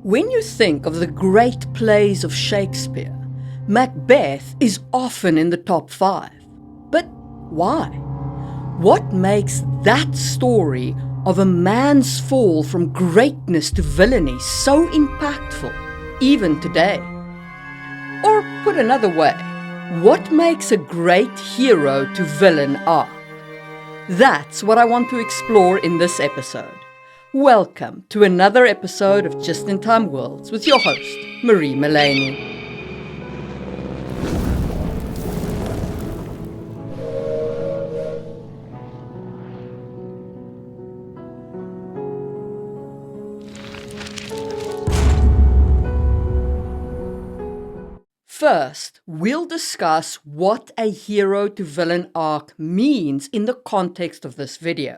When you think of the great plays of Shakespeare, Macbeth is often in the top 5. But why? What makes that story of a man's fall from greatness to villainy so impactful, even today? Or put another way, what makes a great hero to villain arc? That's what I want to explore in this episode. Welcome to another episode of Just in Time Worlds with your host, Marie Mullaney. First, we'll discuss what a hero to villain arc means in the context of this video.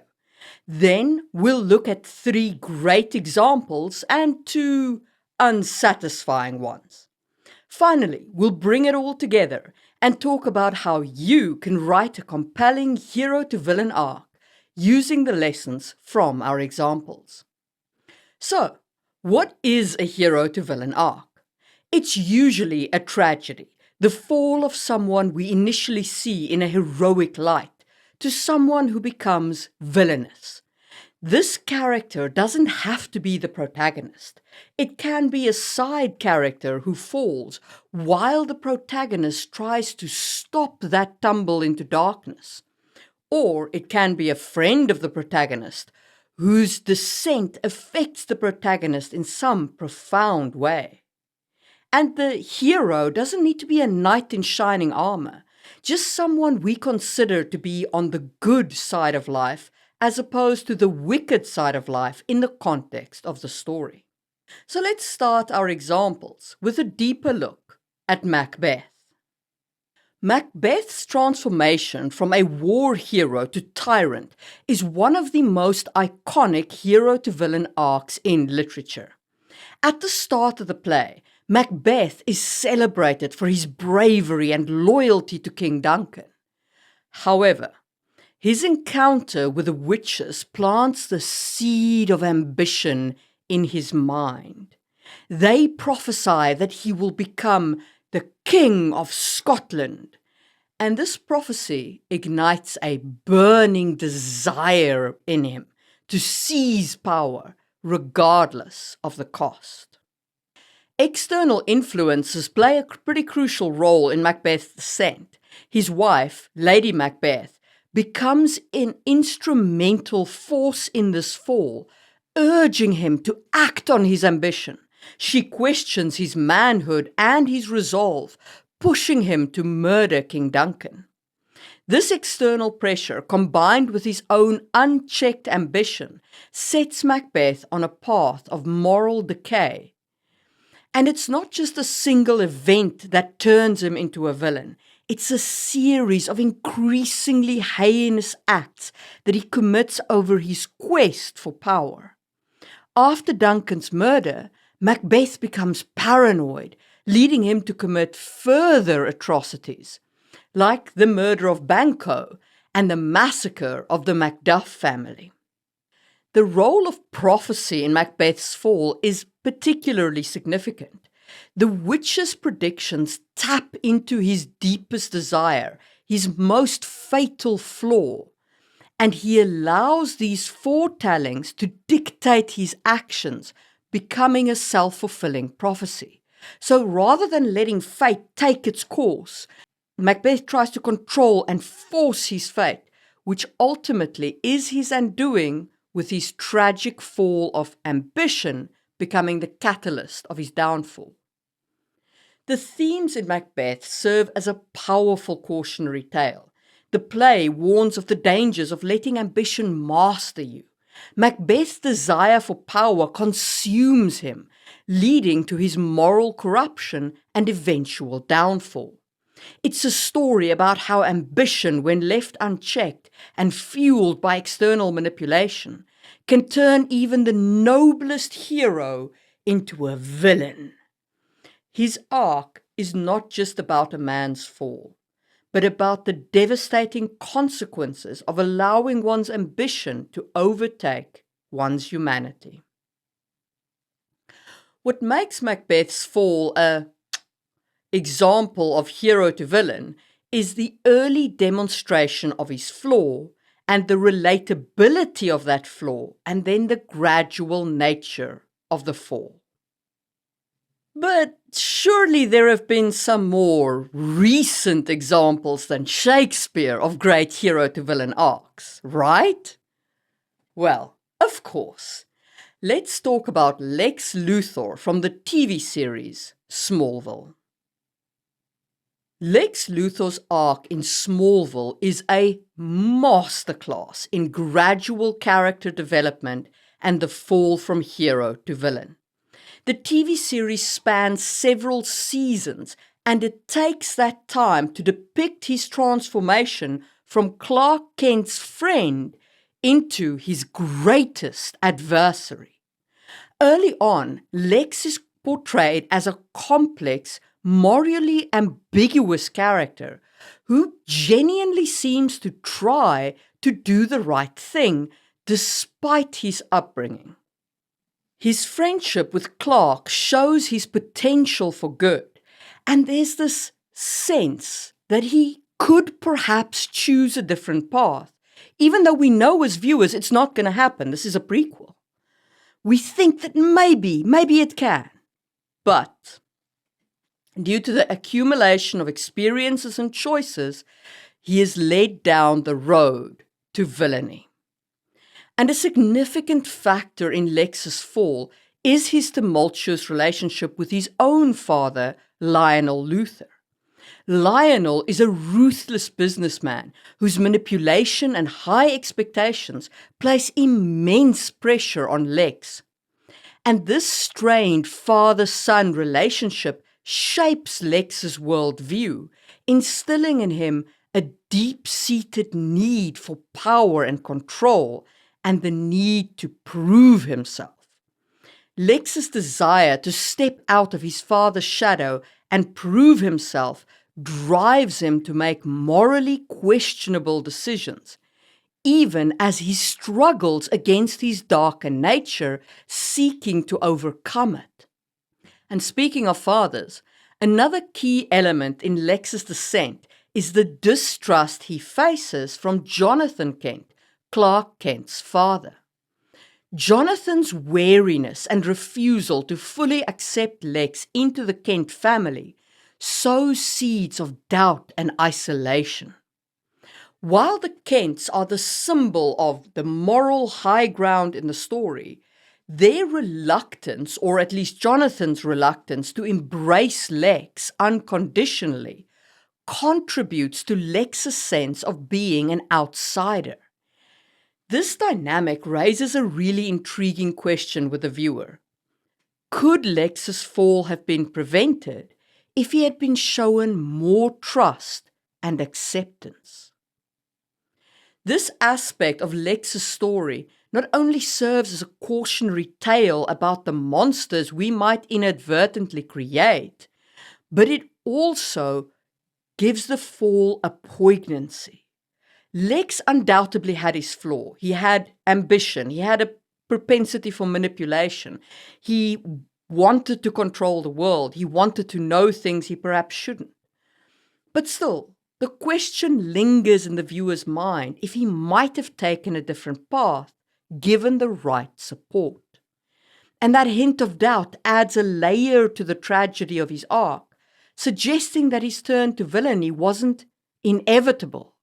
Then we'll look at 3 great examples and 2 unsatisfying ones. Finally, we'll bring it all together and talk about how you can write a compelling hero to villain arc using the lessons from our examples. So, what is a hero to villain arc? It's usually a tragedy, the fall of someone we initially see in a heroic light to someone who becomes villainous. This character doesn't have to be the protagonist. It can be a side character who falls while the protagonist tries to stop that tumble into darkness. Or it can be a friend of the protagonist whose descent affects the protagonist in some profound way. And the hero doesn't need to be a knight in shining armor, just someone we consider to be on the good side of life as opposed to the wicked side of life in the context of the story. So let's start our examples with a deeper look at Macbeth. Macbeth's transformation from a war hero to tyrant is one of the most iconic hero to villain arcs in literature. At the start of the play, Macbeth is celebrated for his bravery and loyalty to King Duncan. However, his encounter with the witches plants the seed of ambition in his mind. They prophesy that he will become the King of Scotland, and this prophecy ignites a burning desire in him to seize power regardless of the cost. External influences play a pretty crucial role in Macbeth's descent. His wife, Lady Macbeth, becomes an instrumental force in this fall, urging him to act on his ambition. She questions his manhood and his resolve, pushing him to murder King Duncan. This external pressure, combined with his own unchecked ambition, sets Macbeth on a path of moral decay. And it's not just a single event that turns him into a villain. It's a series of increasingly heinous acts that he commits over his quest for power. After Duncan's murder, Macbeth becomes paranoid, leading him to commit further atrocities, like the murder of Banquo and the massacre of the Macduff family. The role of prophecy in Macbeth's fall is particularly significant. The witch's predictions tap into his deepest desire, his most fatal flaw, and he allows these foretellings to dictate his actions, becoming a self-fulfilling prophecy. So rather than letting fate take its course, Macbeth tries to control and force his fate, which ultimately is his undoing, with his tragic fall of ambition becoming the catalyst of his downfall. The themes in Macbeth serve as a powerful cautionary tale. The play warns of the dangers of letting ambition master you. Macbeth's desire for power consumes him, leading to his moral corruption and eventual downfall. It's a story about how ambition, when left unchecked and fueled by external manipulation, can turn even the noblest hero into a villain. His arc is not just about a man's fall, but about the devastating consequences of allowing one's ambition to overtake one's humanity. What makes Macbeth's fall a example of hero to villain is the early demonstration of his flaw and the relatability of that flaw, and then the gradual nature of the fall. But surely there have been some more recent examples than Shakespeare of great hero to villain arcs, right? Well, of course. Let's talk about Lex Luthor from the TV series Smallville. Lex Luthor's arc in Smallville is a masterclass in gradual character development and the fall from hero to villain. The TV series spans several seasons, and it takes that time to depict his transformation from Clark Kent's friend into his greatest adversary. Early on, Lex is portrayed as a complex, morally ambiguous character who genuinely seems to try to do the right thing despite his upbringing. His friendship with Clark shows his potential for good, and there's this sense that he could perhaps choose a different path, even though we know as viewers it's not going to happen. This is a prequel. We think that maybe it can. But due to the accumulation of experiences and choices, he is led down the road to villainy. And a significant factor in Lex's fall is his tumultuous relationship with his own father, Lionel Luthor. Lionel is a ruthless businessman whose manipulation and high expectations place immense pressure on Lex. And this strained father-son relationship shapes Lex's worldview, instilling in him a deep-seated need for power and control, and the need to prove himself. Lex's desire to step out of his father's shadow and prove himself drives him to make morally questionable decisions, even as he struggles against his darker nature, seeking to overcome it. And speaking of fathers, another key element in Lex's descent is the distrust he faces from Jonathan Kent, Clark Kent's father. Jonathan's wariness and refusal to fully accept Lex into the Kent family sows seeds of doubt and isolation. While the Kents are the symbol of the moral high ground in the story, their reluctance, or at least Jonathan's reluctance, to embrace Lex unconditionally contributes to Lex's sense of being an outsider. This dynamic raises a really intriguing question with the viewer. Could Lex's fall have been prevented if he had been shown more trust and acceptance? This aspect of Lex's story not only serves as a cautionary tale about the monsters we might inadvertently create, but it also gives the fall a poignancy. Lex undoubtedly had his flaw. He had ambition. He had a propensity for manipulation. He wanted to control the world. He wanted to know things he perhaps shouldn't. But still, the question lingers in the viewer's mind if he might have taken a different path given the right support. And that hint of doubt adds a layer to the tragedy of his arc, suggesting that his turn to villainy wasn't inevitable,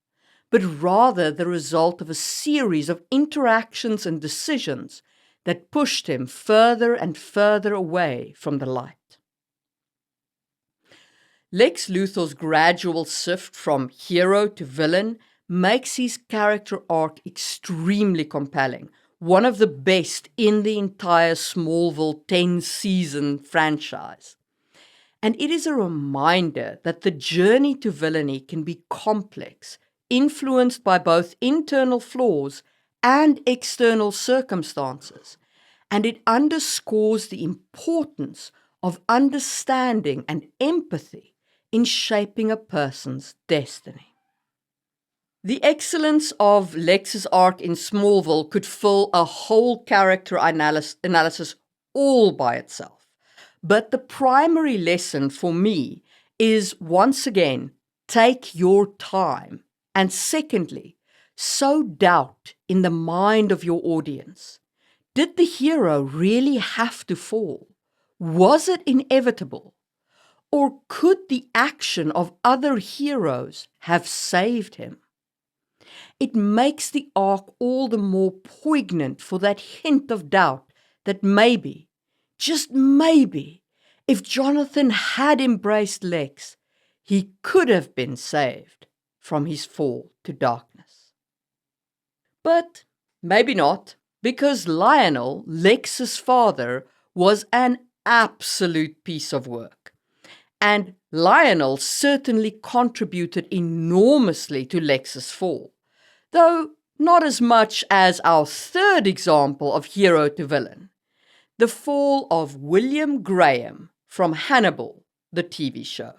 but rather the result of a series of interactions and decisions that pushed him further and further away from the light. Lex Luthor's gradual shift from hero to villain makes his character arc extremely compelling, one of the best in the entire Smallville 10-season franchise. And it is a reminder that the journey to villainy can be complex, influenced by both internal flaws and external circumstances, and it underscores the importance of understanding and empathy in shaping a person's destiny. The excellence of Lex's arc in Smallville could fill a whole character analysis all by itself. But the primary lesson for me is, once again, take your time. And secondly, sow doubt in the mind of your audience. Did the hero really have to fall? Was it inevitable? Or could the action of other heroes have saved him? It makes the arc all the more poignant for that hint of doubt that maybe, just maybe, if Jonathan had embraced Lex, he could have been saved from his fall to darkness. But maybe not, because Lionel, Lex's father, was an absolute piece of work. And Lionel certainly contributed enormously to Lex's fall, though not as much as our third example of hero to villain, the fall of William Graham from Hannibal, the TV show.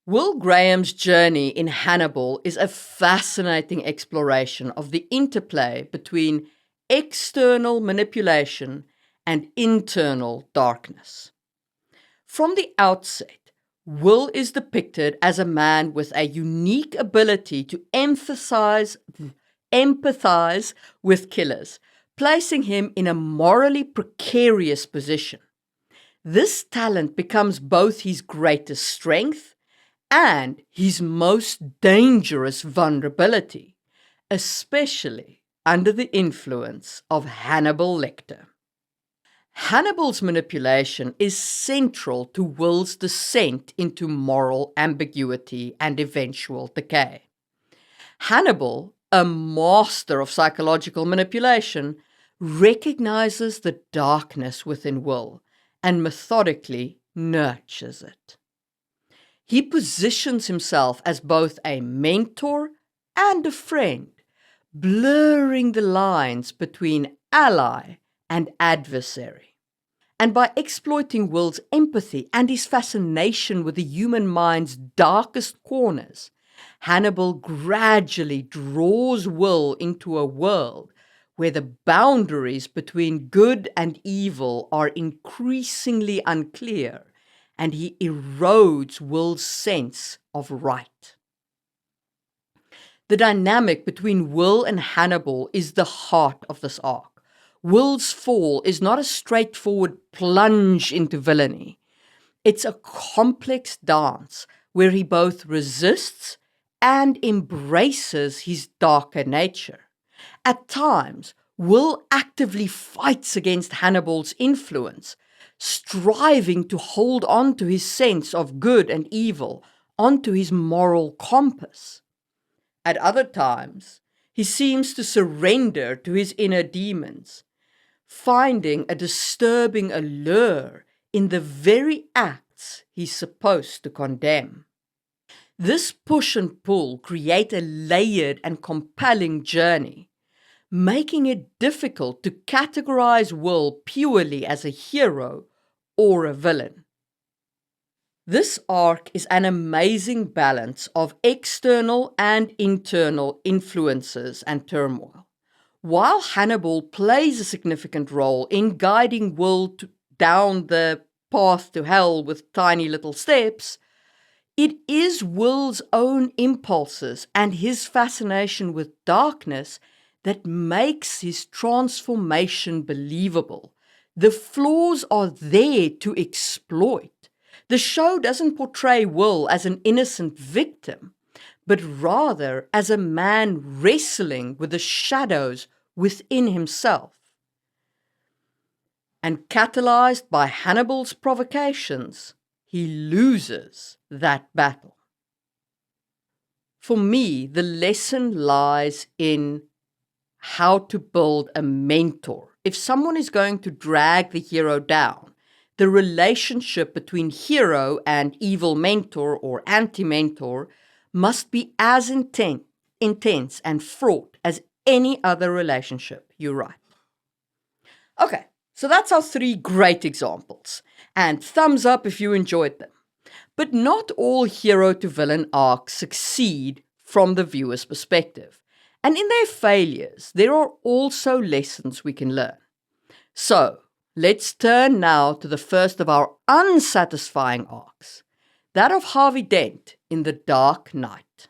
Will Graham's journey in Hannibal is a fascinating exploration of the interplay between external manipulation and internal darkness. From the outset, Will is depicted as a man with a unique ability to empathize with killers, placing him in a morally precarious position. This talent becomes both his greatest strength and his most dangerous vulnerability, especially under the influence of Hannibal Lecter. Hannibal's manipulation is central to Will's descent into moral ambiguity and eventual decay. Hannibal, a master of psychological manipulation, recognizes the darkness within Will and methodically nurtures it. He positions himself as both a mentor and a friend, blurring the lines between ally and adversary. And by exploiting Will's empathy and his fascination with the human mind's darkest corners, Hannibal gradually draws Will into a world where the boundaries between good and evil are increasingly unclear, and he erodes Will's sense of right. The dynamic between Will and Hannibal is the heart of this arc. Will's fall is not a straightforward plunge into villainy. It's a complex dance where he both resists and embraces his darker nature. At times, Will actively fights against Hannibal's influence, striving to hold on to his sense of good and evil, onto his moral compass. At other times, he seems to surrender to his inner demons, finding a disturbing allure in the very acts he's supposed to condemn. This push and pull create a layered and compelling journey, making it difficult to categorize Will purely as a hero or a villain. This arc is an amazing balance of external and internal influences and turmoil. While Hannibal plays a significant role in guiding Will down the path to hell with tiny little steps, it is Will's own impulses and his fascination with darkness that makes his transformation believable. The flaws are there to exploit. The show doesn't portray Will as an innocent victim, but rather as a man wrestling with the shadows within himself. And catalyzed by Hannibal's provocations, he loses that battle. For me, the lesson lies in how to build a mentor. If someone is going to drag the hero down, the relationship between hero and evil mentor or anti-mentor must be as intense and fraught as any other relationship you write. Okay, so that's our 3 great examples, and thumbs up if you enjoyed them. But not all hero to villain arcs succeed from the viewer's perspective, and in their failures, there are also lessons we can learn. So, Let's turn now to the first of our unsatisfying arcs, that of Harvey Dent in The Dark Knight.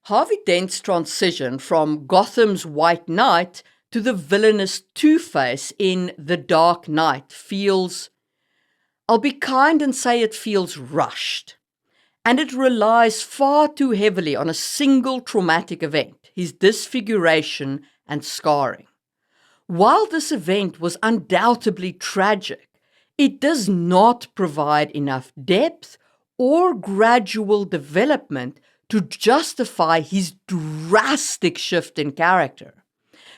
Harvey Dent's transition from Gotham's White Knight to the villainous Two-Face in The Dark Knight feels, I'll be kind and say it feels rushed. And it relies far too heavily on a single traumatic event, his disfiguration and scarring. While this event was undoubtedly tragic, it does not provide enough depth or gradual development to justify his drastic shift in character.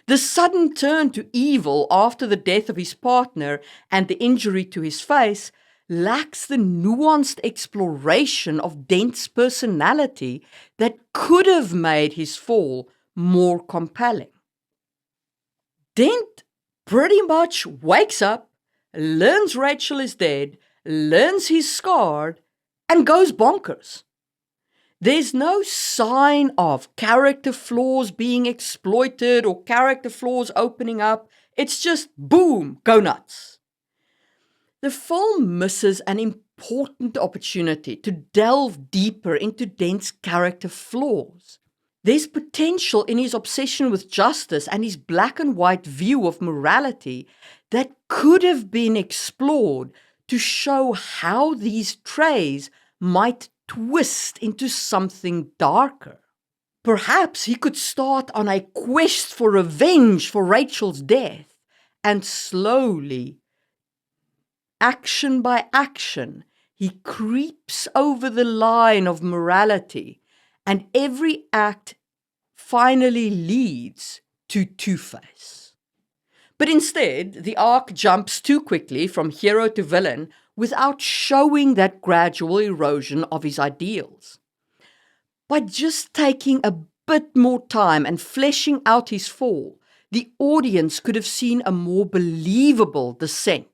The sudden turn to evil after the death of his partner and the injury to his face lacks the nuanced exploration of Dent's personality that could have made his fall more compelling. Dent pretty much wakes up, learns Rachel is dead, learns he's scarred, and goes bonkers. There's no sign of character flaws being exploited or character flaws opening up. It's just boom, go nuts. The film misses an important opportunity to delve deeper into Dent's character flaws. There's potential in his obsession with justice and his black and white view of morality that could have been explored to show how these traits might twist into something darker. Perhaps he could start on a quest for revenge for Rachel's death and slowly, action by action, he creeps over the line of morality, and every act finally leads to Two-Face. But instead, the arc jumps too quickly from hero to villain without showing that gradual erosion of his ideals. By just taking a bit more time and fleshing out his fall, the audience could have seen a more believable descent.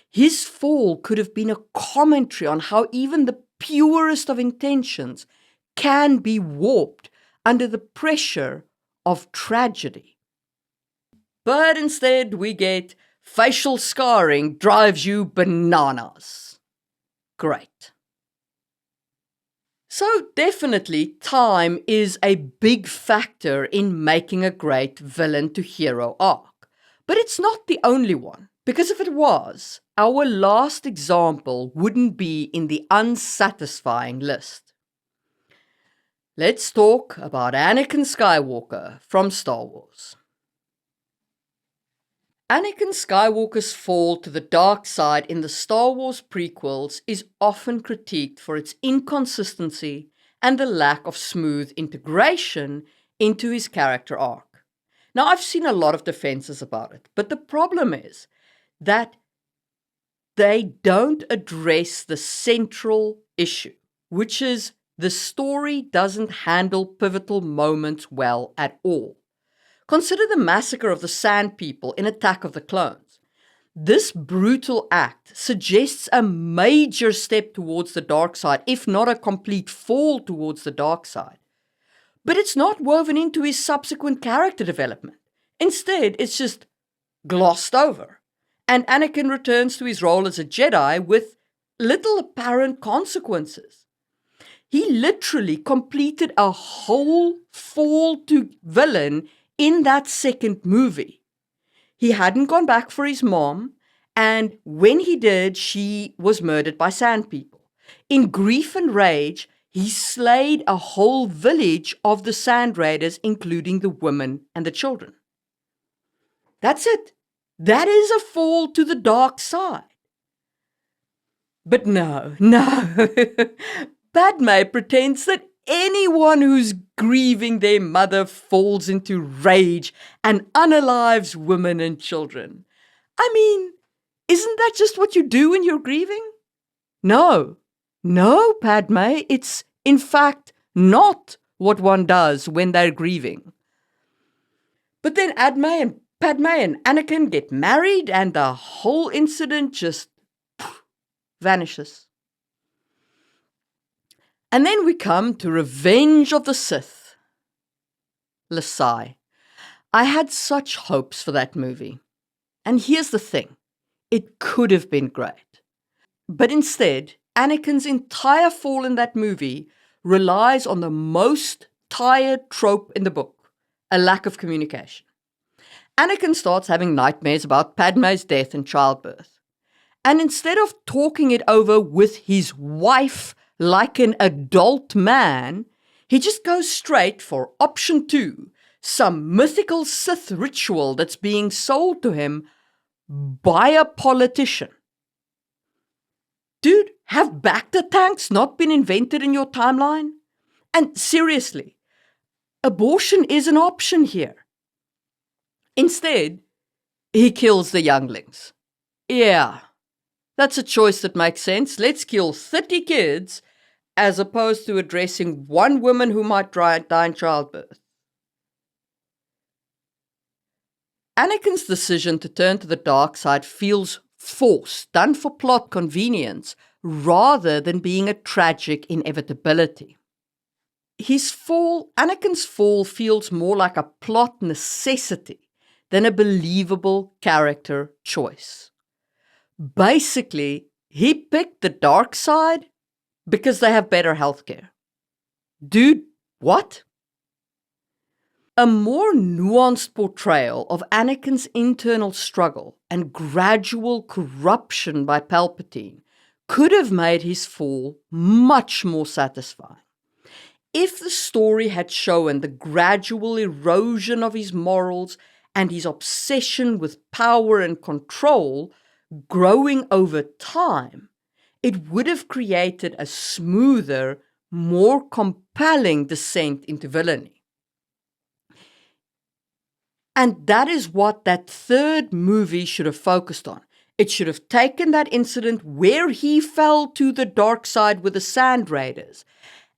His fall could have been a commentary on how even the purest of intentions can be warped under the pressure of tragedy. But instead we get facial scarring drives you bananas. Great. So definitely time is a big factor in making a great villain to hero arc. But it's not the only one, because if it was, our last example wouldn't be in the unsatisfying list. Let's talk about Anakin Skywalker from Star Wars. Anakin Skywalker's fall to the dark side in the Star Wars prequels is often critiqued for its inconsistency and the lack of smooth integration into his character arc. Now, I've seen a lot of defenses about it, but the problem is that they don't address the central issue, which is the story doesn't handle pivotal moments well at all. Consider the massacre of the Sand People in Attack of the Clones. This brutal act suggests a major step towards the dark side, if not a complete fall towards the dark side. But it's not woven into his subsequent character development. Instead, it's just glossed over. And Anakin returns to his role as a Jedi with little apparent consequences. He literally completed a whole fall to villain in that second movie. He hadn't gone back for his mom, and when he did, she was murdered by Sand People. In grief and rage, he slayed a whole village of the Sand Raiders, including the women and the children. That's it. That is a fall to the dark side. But no. Padme pretends that anyone who's grieving their mother falls into rage and unalives women and children. I mean, isn't that just what you do when you're grieving? No, Padme, it's in fact not what one does when they're grieving. But then Padme and Anakin get married and the whole incident just vanishes. And then we come to Revenge of the Sith. Lasai. I had such hopes for that movie. And here's the thing, it could have been great. But instead, Anakin's entire fall in that movie relies on the most tired trope in the book, a lack of communication. Anakin starts having nightmares about Padme's death in childbirth. And instead of talking it over with his wife like an adult man, he just goes straight for option 2, some mythical Sith ritual that's being sold to him by a politician. Dude, have Bacta tanks not been invented in your timeline? And seriously, abortion is an option here. Instead, he kills the younglings. Yeah, that's a choice that makes sense. Let's kill 30 kids as opposed to addressing one woman who might die in childbirth. Anakin's decision to turn to the dark side feels forced, done for plot convenience, rather than being a tragic inevitability. Anakin's fall feels more like a plot necessity than a believable character choice. Basically, he picked the dark side because they have better healthcare. Dude, what? A more nuanced portrayal of Anakin's internal struggle and gradual corruption by Palpatine could have made his fall much more satisfying. If the story had shown the gradual erosion of his morals and his obsession with power and control growing over time, it would have created a smoother, more compelling descent into villainy. And that is what that third movie should have focused on. It should have taken that incident where he fell to the dark side with the Sand Raiders,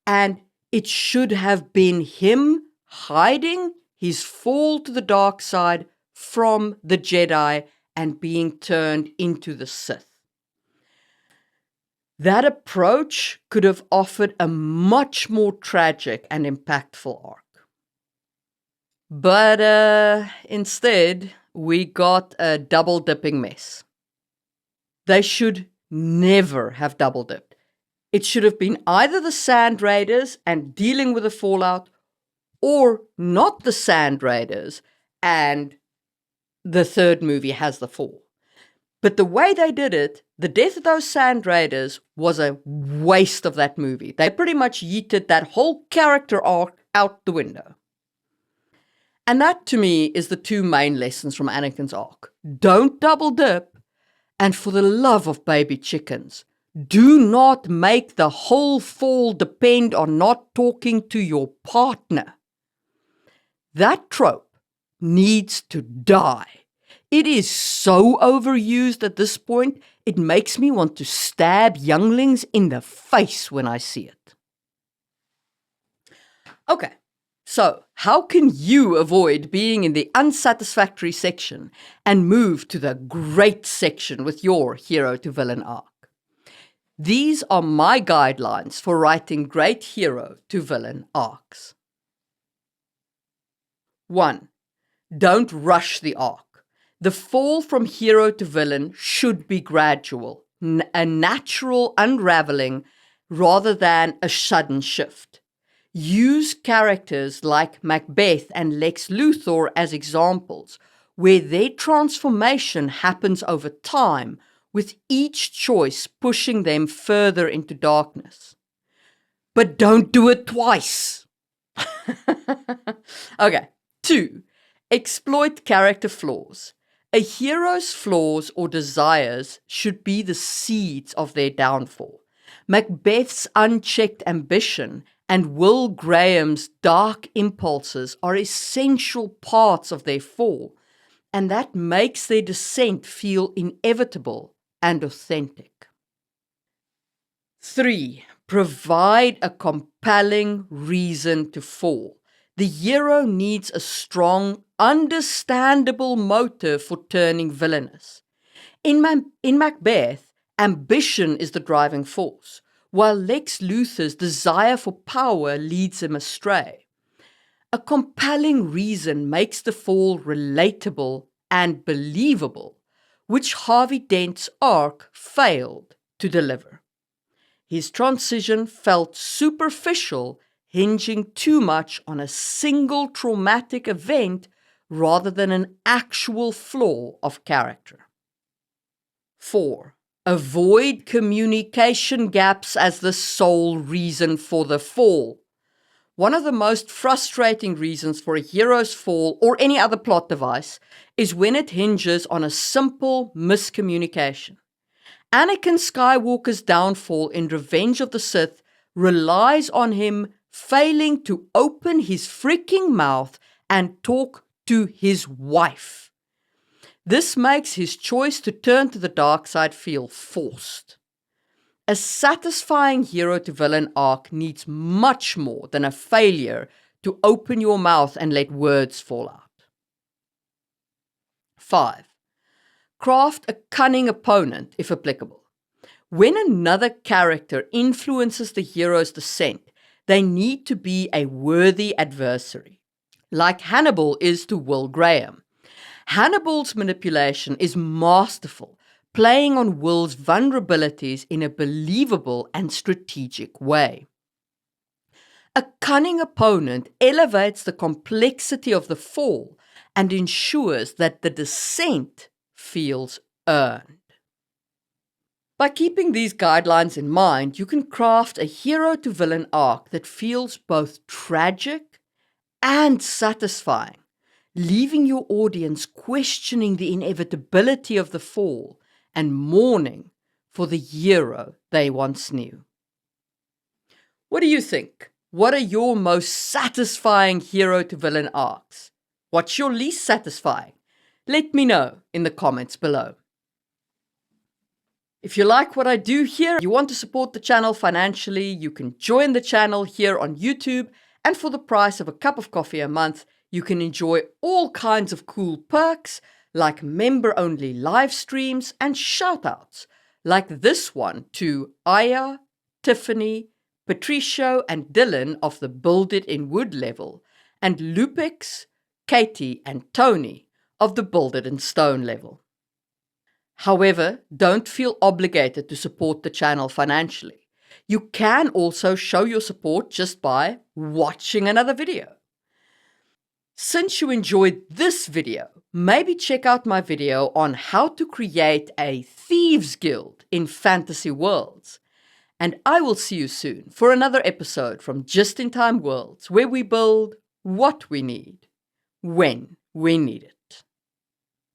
and it should have been him hiding his fall to the dark side from the Jedi and being turned into the Sith. That approach could have offered a much more tragic and impactful arc. But instead, we got a double-dipping mess. They should never have double-dipped. It should have been either the Sand Raiders and dealing with the fallout, or not the Sand Raiders and the third movie has the fall. But the way they did it, the death of those Sand Raiders was a waste of that movie. They pretty much yeeted that whole character arc out the window. And that, to me, is the two main lessons from Anakin's arc. Don't double dip, and for the love of baby chickens, do not make the whole fall depend on not talking to your partner. That trope needs to die. It is so overused at this point, it makes me want to stab younglings in the face when I see it. Okay, so how can you avoid being in the unsatisfactory section and move to the great section with your hero to villain arc? These are my guidelines for writing great hero to villain arcs. 1. Don't rush the arc. The fall from hero to villain should be gradual, a natural unraveling rather than a sudden shift. Use characters like Macbeth and Lex Luthor as examples, where their transformation happens over time, with each choice pushing them further into darkness. But don't do it twice. Okay. 2. Exploit character flaws. A hero's flaws or desires should be the seeds of their downfall. Macbeth's unchecked ambition and Will Graham's dark impulses are essential parts of their fall, and that makes their descent feel inevitable and authentic. 3. Provide a compelling reason to fall. The hero needs a strong, understandable motive for turning villainous. In Macbeth, ambition is the driving force, while Lex Luthor's desire for power leads him astray. A compelling reason makes the fall relatable and believable, which Harvey Dent's arc failed to deliver. His transition felt superficial, hinging too much on a single traumatic event rather than an actual flaw of character. 4. Avoid communication gaps as the sole reason for the fall. One of the most frustrating reasons for a hero's fall or any other plot device is when it hinges on a simple miscommunication. Anakin Skywalker's downfall in Revenge of the Sith relies on him failing to open his freaking mouth and talk to his wife. This makes his choice to turn to the dark side feel forced. A satisfying hero-to-villain arc needs much more than a failure to open your mouth and let words fall out. 5. Craft a cunning opponent, if applicable. When another character influences the hero's descent, they need to be a worthy adversary, like Hannibal is to Will Graham. Hannibal's manipulation is masterful, playing on Will's vulnerabilities in a believable and strategic way. A cunning opponent elevates the complexity of the fall and ensures that the descent feels earned. By keeping these guidelines in mind, you can craft a hero-to-villain arc that feels both tragic and satisfying, leaving your audience questioning the inevitability of the fall and mourning for the hero they once knew. What do you think? What are your most satisfying hero-to-villain arcs? What's your least satisfying? Let me know in the comments below. If you like what I do here, you want to support the channel financially, you can join the channel here on YouTube, and for the price of a cup of coffee a month, you can enjoy all kinds of cool perks like member-only live streams and shoutouts, like this one to Aya, Tiffany, Patricio, and Dylan of the Build It in Wood level, and Lupix, Katie, and Tony of the Build It in Stone level. However, don't feel obligated to support the channel financially. You can also show your support just by watching another video. Since you enjoyed this video, maybe check out my video on how to create a thieves guild in fantasy worlds. And I will see you soon for another episode from Just in Time Worlds, where we build what we need, when we need it.